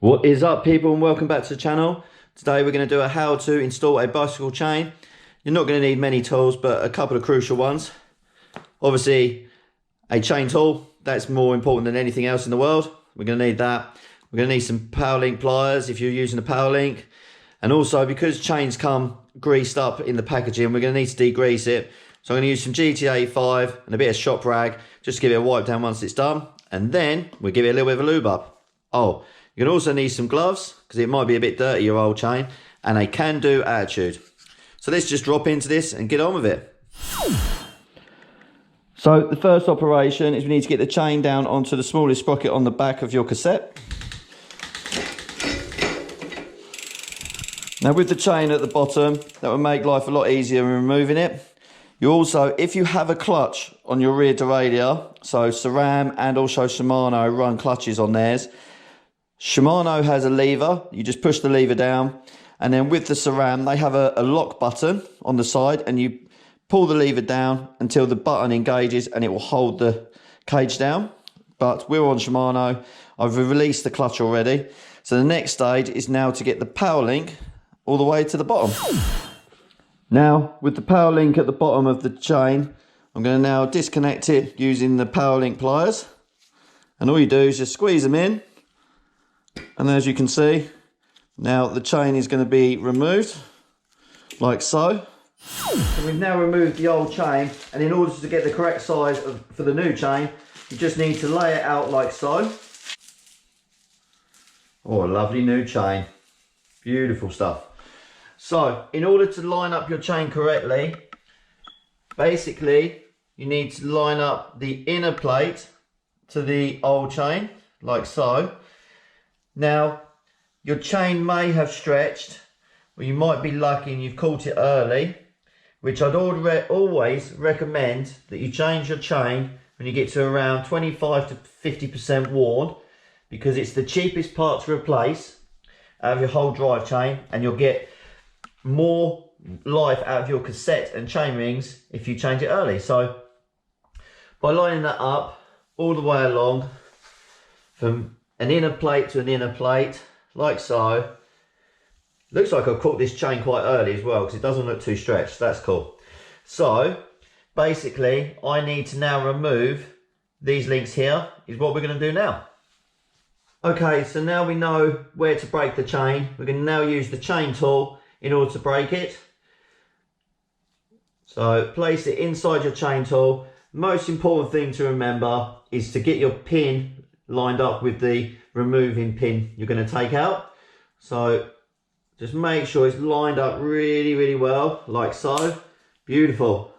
What is up, people, and welcome back to the channel. Today we're going to do a how to install a bicycle chain. You're not going to need many tools, but a couple of crucial ones. Obviously a chain tool, that's more important than anything else in the world. We're going to need that. We're going to need some power link pliers if you're using a power link, and also because chains come greased up in the packaging, we're going to need to degrease it. So I'm going to use some GT85 and a bit of shop rag just to give it a wipe down once it's done, and then we'll give it a little bit of a lube up. Oh, you're going to also need some gloves because it might be a bit dirty, your old chain, and a can-do attitude. So let's just drop into this and get on with it. So the first operation is we need to get the chain down onto the smallest sprocket on the back of your cassette. Now with the chain at the bottom, that will make life a lot easier in removing it. You also, if you have a clutch on your rear derailleur, so SRAM and also Shimano run clutches on theirs. Shimano has a lever, you just push the lever down, and then with the SRAM they have a lock button on the side, and you pull the lever down until the button engages and it will hold the cage down. But we're on Shimano, I've released the clutch already. So the next stage is now to get the power link all the way to the bottom. Now with the power link at the bottom of the chain, I'm going to now disconnect it using the power link pliers, and all you do is just squeeze them in. And as you can see, now the chain is going to be removed, like so. So we've now removed the old chain, and in order to get the correct size for the new chain, you just need to lay it out like so. Oh, a lovely new chain. Beautiful stuff. So, in order to line up your chain correctly, basically, you need to line up the inner plate to the old chain, like so. Now, your chain may have stretched, or you might be lucky and you've caught it early, which I'd always recommend that you change your chain when you get to around 25 to 50% worn, because it's the cheapest part to replace out of your whole drive chain, and you'll get more life out of your cassette and chain rings if you change it early. So, by lining that up all the way along from an inner plate to an inner plate, like so. Looks like I've caught this chain quite early as well, because it doesn't look too stretched. That's cool. So basically I need to now remove these links here, is what we're going to do now. Okay, so now we know where to break the chain. We're going to now use the chain tool in order to break it. So place it inside your chain tool. Most important thing to remember is to get your pin lined up with the removing pin you're going to take out. So just make sure it's lined up really well, like so. Beautiful.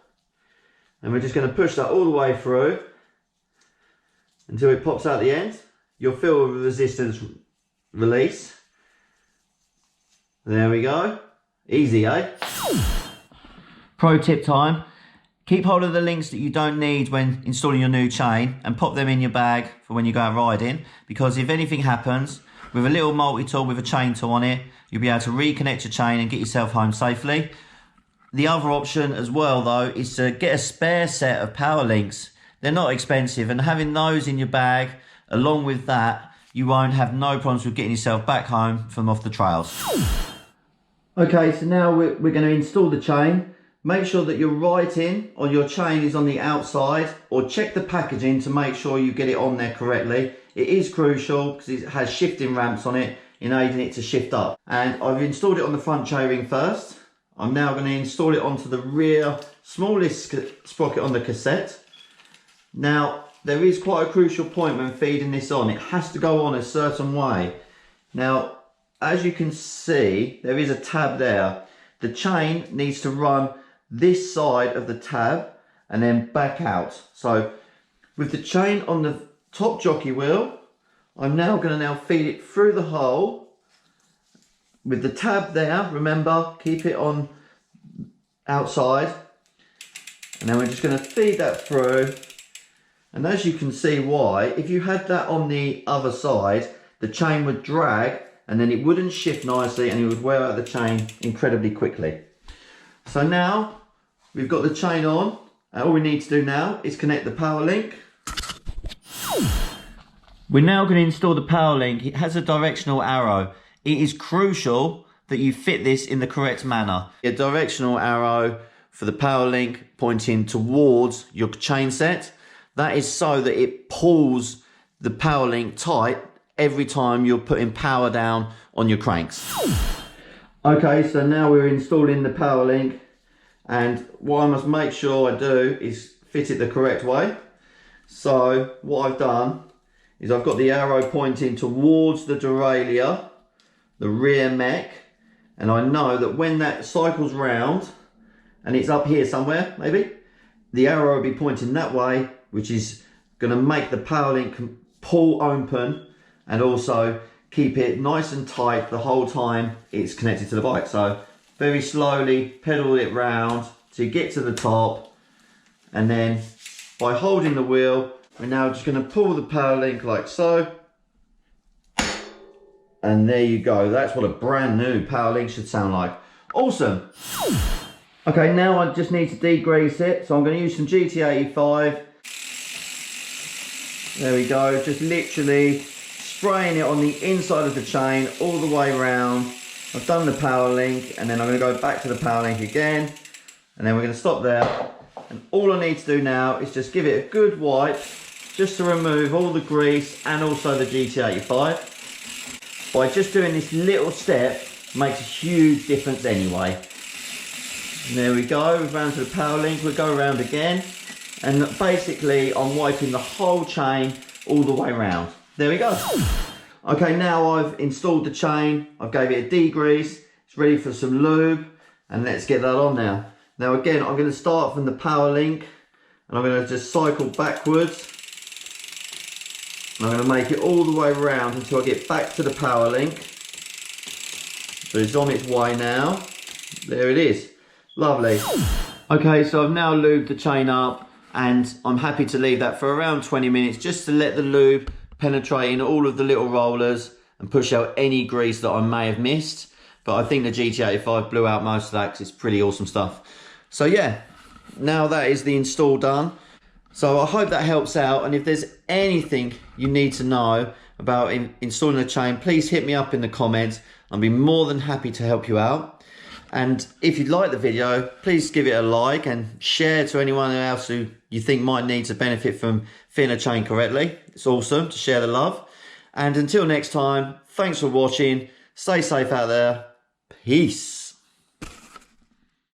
And we're just going to push that all the way through until it pops out the end. You'll feel the resistance release. There we go. Easy, eh? Pro tip time. Keep hold of the links that you don't need when installing your new chain and pop them in your bag for when you go out riding, because if anything happens, with a little multi-tool with a chain tool on it, you'll be able to reconnect your chain and get yourself home safely. The other option as well though is to get a spare set of power links. They're not expensive, and having those in your bag along with that, you won't have no problems with getting yourself back home from off the trails. Okay, so now we're going to install the chain. Make sure that your writing on your chain is on the outside, or check the packaging to make sure you get it on there correctly. It is crucial because it has shifting ramps on it, enabling it to shift up. And I've installed it on the front chain first. I'm now going to install it onto the rear smallest sprocket on the cassette. Now, there is quite a crucial point when feeding this on. It has to go on a certain way. Now, as you can see, there is a tab there. The chain needs to run this side of the tab and then back out. So with the chain on the top jockey wheel, I'm now going to feed it through the hole with the tab there. Remember, keep it on outside, and then we're just going to feed that through. And as you can see why, if you had that on the other side, the chain would drag and then it wouldn't shift nicely, and it would wear out the chain incredibly quickly. So now we've got the chain on, and all we need to do now is connect the power link. We're now going to install the power link. It has a directional arrow. It is crucial that you fit this in the correct manner. A directional arrow for the power link pointing towards your chain set. That is so that it pulls the power link tight every time you're putting power down on your cranks. Okay, so now we're installing the power link, and what I must make sure I do is fit it the correct way. So what I've done is I've got the arrow pointing towards the derailleur, the rear mech, and I know that when that cycles round, and it's up here somewhere maybe, the arrow will be pointing that way, which is going to make the power link pull open and also keep it nice and tight the whole time it's connected to the bike. So very slowly pedal it round to get to the top, and then by holding the wheel, we're now just going to pull the power link like so, and there you go. That's what a brand new power link should sound like. Awesome. Okay, now I just need to degrease it, so I'm going to use some GT85. There we go, just literally spraying it on the inside of the chain all the way around. I've done the power link, and then I'm going to go back to the power link again, and then we're going to stop there. And all I need to do now is just give it a good wipe, just to remove all the grease and also the GT85. By just doing this little step makes a huge difference anyway. And there we go, we've round to the power link, we'll go around again, and basically I'm wiping the whole chain all the way around. There we go. Okay, now I've installed the chain, I've gave it a degrease, it's ready for some lube, and let's get that on now. Now again, I'm going to start from the power link, and I'm going to just cycle backwards. And I'm going to make it all the way around until I get back to the power link. So it's on its way now. There it is. Lovely. Okay, so I've now lubed the chain up, and I'm happy to leave that for around 20 minutes just to let the lube penetrate in all of the little rollers and push out any grease that I may have missed. But I think the GT85 blew out most of that because it's pretty awesome stuff. So yeah, now that is the install done. So I hope that helps out, and if there's anything you need to know about installing a chain, please hit me up in the comments. I'll be more than happy to help you out. And if you like the video, please give it a like and share to anyone else who you think might need to benefit from fitting a chain correctly. It's awesome to share the love. And until next time, thanks for watching. Stay safe out there. Peace.